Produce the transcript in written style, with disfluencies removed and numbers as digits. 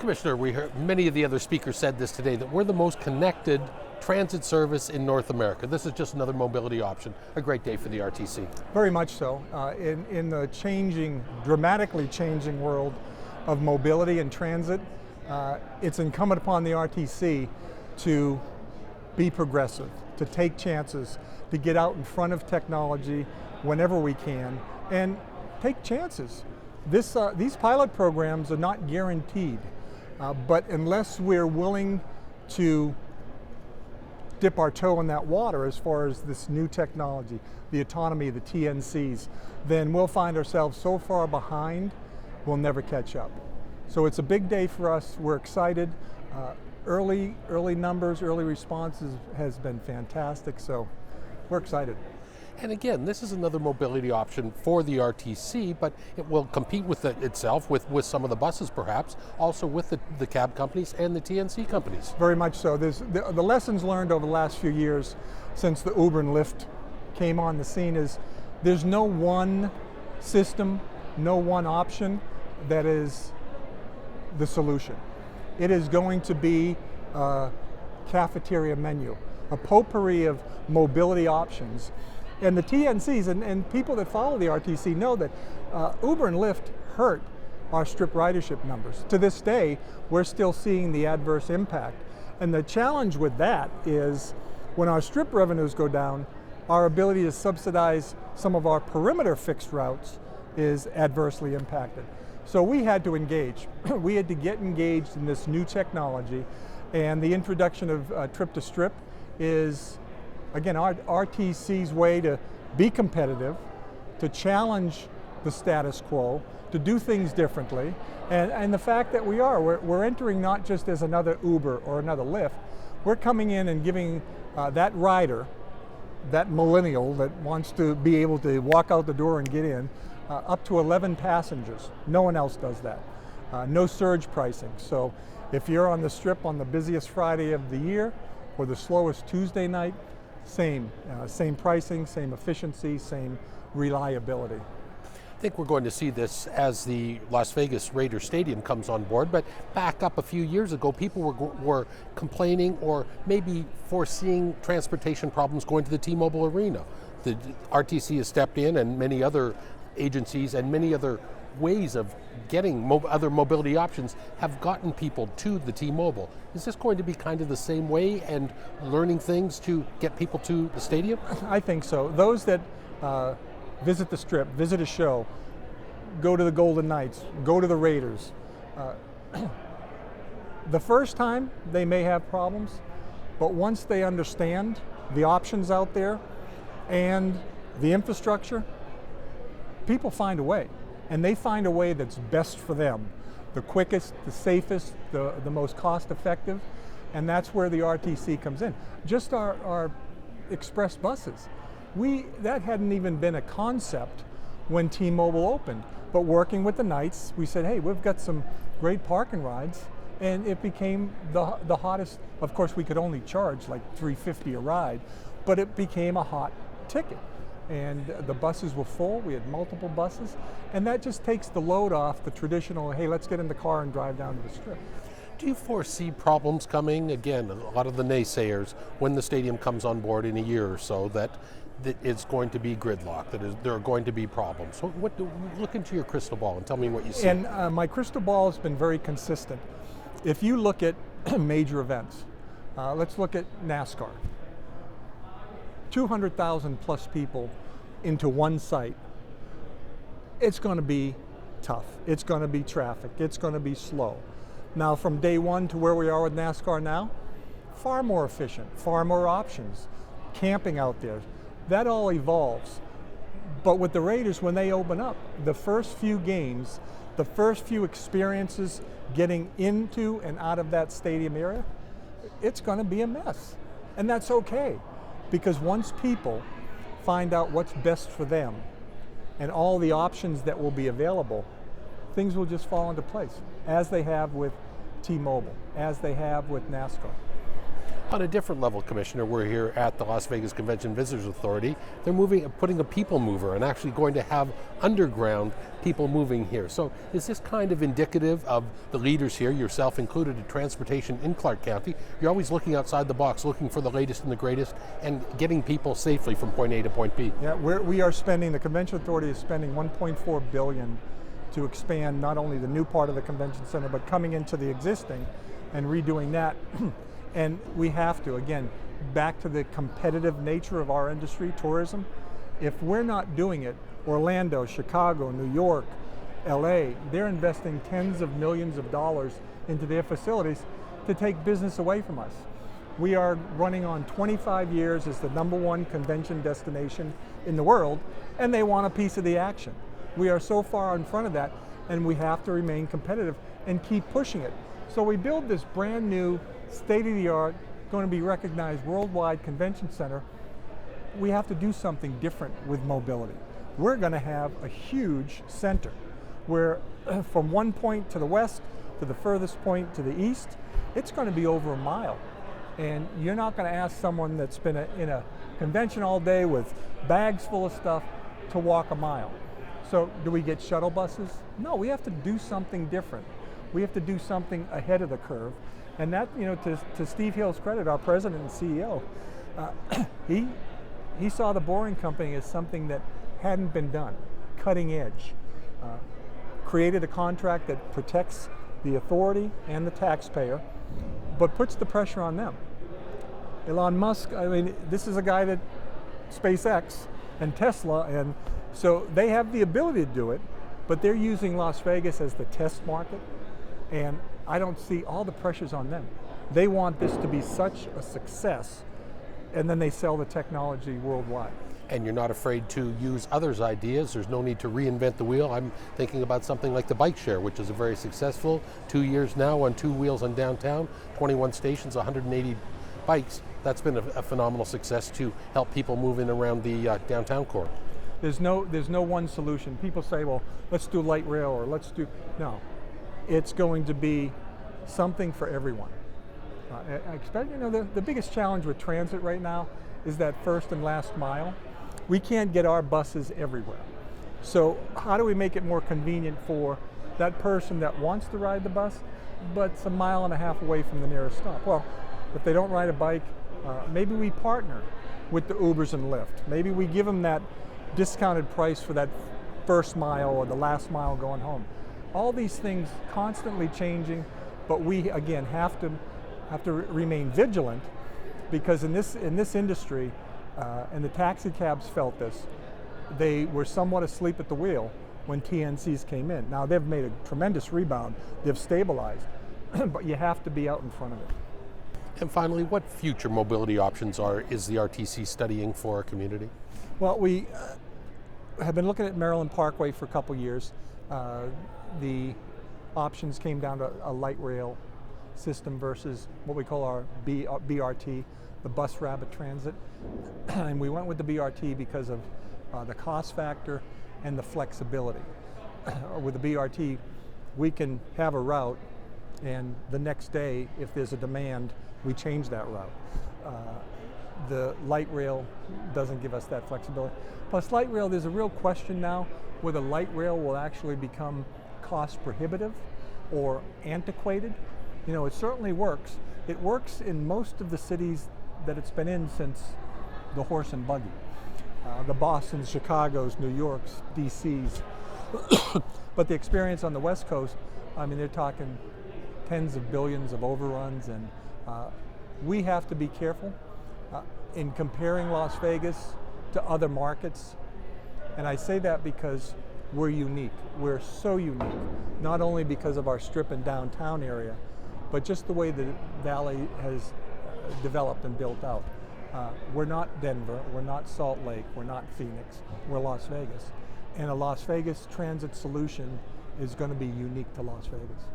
Commissioner, we heard many of the other speakers said this today, that we're the most connected transit service in North America. This is just another mobility option. A great day for the RTC. Very much so. In the dramatically changing world of mobility and transit, it's incumbent upon the RTC to be progressive, to take chances, to get out in front of technology whenever we can, and take chances. These pilot programs are not guaranteed, but unless we're willing to dip our toe in that water as far as this new technology, the autonomy, the TNCs, then we'll find ourselves so far behind, we'll never catch up. So it's a big day for us. We're excited. Early numbers, early responses has been fantastic, so we're excited. And again, this is another mobility option for the RTC, but it will compete with itself, with some of the buses perhaps, also with the cab companies and the TNC companies. Very much so. There's the lessons learned over the last few years since the Uber and Lyft came on the scene is there's no one system, no one option that is the solution. It is going to be a cafeteria menu, a potpourri of mobility options. And the TNCs and people that follow the RTC know that Uber and Lyft hurt our strip ridership numbers. To this day, we're still seeing the adverse impact. And the challenge with that is when our strip revenues go down, our ability to subsidize some of our perimeter fixed routes is adversely impacted. So we had to engage. We had to get engaged in this new technology, and the introduction of trip to strip is, again, our RTC's way to be competitive, to challenge the status quo, to do things differently, and the fact that we're entering not just as another Uber or another Lyft, we're coming in and giving that rider, that millennial that wants to be able to walk out the door and get in, up to 11 passengers. No one else does that. No surge pricing. So if you're on the strip on the busiest Friday of the year or the slowest Tuesday night, same pricing, same efficiency, same reliability. I think we're going to see this as the Las Vegas Raiders Stadium comes on board, but back up a few years ago, people were complaining or maybe foreseeing transportation problems going to the T-Mobile Arena. The RTC has stepped in, and many other agencies and many other ways of getting other mobility options have gotten people to the T-Mobile. Is this going to be kind of the same way and learning things to get people to the stadium? I think so. Those that visit the strip, visit a show, go to the Golden Knights, go to the Raiders, the first time they may have problems, but once they understand the options out there and the infrastructure, people find a way, and they find a way that's best for them, the quickest, the safest, the most cost-effective, and that's where the RTC comes in. Just our express buses, that hadn't even been a concept when T-Mobile opened, but working with the Knights, we said, hey, we've got some great parking rides, and it became the hottest. Of course, we could only charge like $3.50 a ride, but it became a hot ticket. And the buses were full, we had multiple buses, and that just takes the load off the traditional, hey, let's get in the car and drive down to the strip. Do you foresee problems coming, again, a lot of the naysayers, when the stadium comes on board in a year or so, that it's going to be gridlock, there are going to be problems? Look into your crystal ball and tell me what you see. And my crystal ball has been very consistent. If you look at major events, let's look at NASCAR. 200,000 plus people into one site. It's going to be tough. It's going to be traffic. It's going to be slow. Now, from day one to where we are with NASCAR now, far more efficient, far more options, camping out there. That all evolves. But with the Raiders, when they open up, the first few games, the first few experiences getting into and out of that stadium area, it's going to be a mess. And that's okay. Because once people find out what's best for them and all the options that will be available, things will just fall into place, as they have with T-Mobile, as they have with NASCAR. On a different level, Commissioner, we're here at the Las Vegas Convention Visitors Authority. They're putting a people mover and actually going to have underground people moving here. So is this kind of indicative of the leaders here, yourself included, in transportation in Clark County? You're always looking outside the box, looking for the latest and the greatest, and getting people safely from point A to point B. Yeah, the Convention Authority is spending $1.4 billion to expand not only the new part of the convention center, but coming into the existing and redoing that. And we have to, again, back to the competitive nature of our industry, tourism. If we're not doing it, Orlando, Chicago, New York, LA, they're investing tens of millions of dollars into their facilities to take business away from us. We are running on 25 years as the #1 convention destination in the world, and they want a piece of the action. We are so far in front of that, and we have to remain competitive and keep pushing it. So we build this brand new, state-of-the-art, going to be recognized worldwide convention center. We have to do something different with mobility. We're going to have a huge center where from one point to the west to the furthest point to the east, it's going to be over a mile. And you're not going to ask someone that's been in a convention all day with bags full of stuff to walk a mile. So do we get shuttle buses? No, we have to do something different. We have to do something ahead of the curve. And that, to Steve Hill's credit, our president and CEO, he saw the Boring Company as something that hadn't been done, cutting edge. Created a contract that protects the authority and the taxpayer, but puts the pressure on them. Elon Musk, this is a guy that SpaceX and Tesla, and so they have the ability to do it, but they're using Las Vegas as the test market, and I don't see all the pressures on them. They want this to be such a success, and then they sell the technology worldwide. And you're not afraid to use others' ideas. There's no need to reinvent the wheel. I'm thinking about something like the bike share, which is a very successful 2 years now on 2 wheels in downtown, 21 stations, 180 bikes. That's been a phenomenal success to help people move in around the downtown core. There's no one solution. People say, well, let's do light rail or no. It's going to be something for everyone. I expect, the biggest challenge with transit right now is that first and last mile. We can't get our buses everywhere. So how do we make it more convenient for that person that wants to ride the bus, but it's 1.5 miles away from the nearest stop? Well, if they don't ride a bike, maybe we partner with the Ubers and Lyft. Maybe we give them that discounted price for that first mile or the last mile going home. All these things constantly changing, but we again have to remain vigilant, because in this industry, and the taxi cabs felt this, they were somewhat asleep at the wheel when TNCs came in. Now they've made a tremendous rebound, they've stabilized, but you have to be out in front of it. And finally, what future mobility options is the RTC studying for our community? Well, we have been looking at Maryland Parkway for a couple years. The options came down to a light rail system versus what we call our BRT, the bus rapid transit. And we went with the BRT because of the cost factor and the flexibility. With the BRT, we can have a route, and the next day, if there's a demand, we change that route. The light rail doesn't give us that flexibility. Plus light rail, there's a real question now whether light rail will actually become cost prohibitive or antiquated. It certainly works. It works in most of the cities that it's been in since the horse and buggy. The Bostons, Chicagos, New Yorks, DCs. But the experience on the West Coast, they're talking tens of billions of overruns, and we have to be careful in comparing Las Vegas to other markets. And I say that because we're unique. We're so unique, not only because of our strip and downtown area, but just the way the valley has developed and built out. We're not Denver, we're not Salt Lake, we're not Phoenix, we're Las Vegas. And a Las Vegas transit solution is going to be unique to Las Vegas.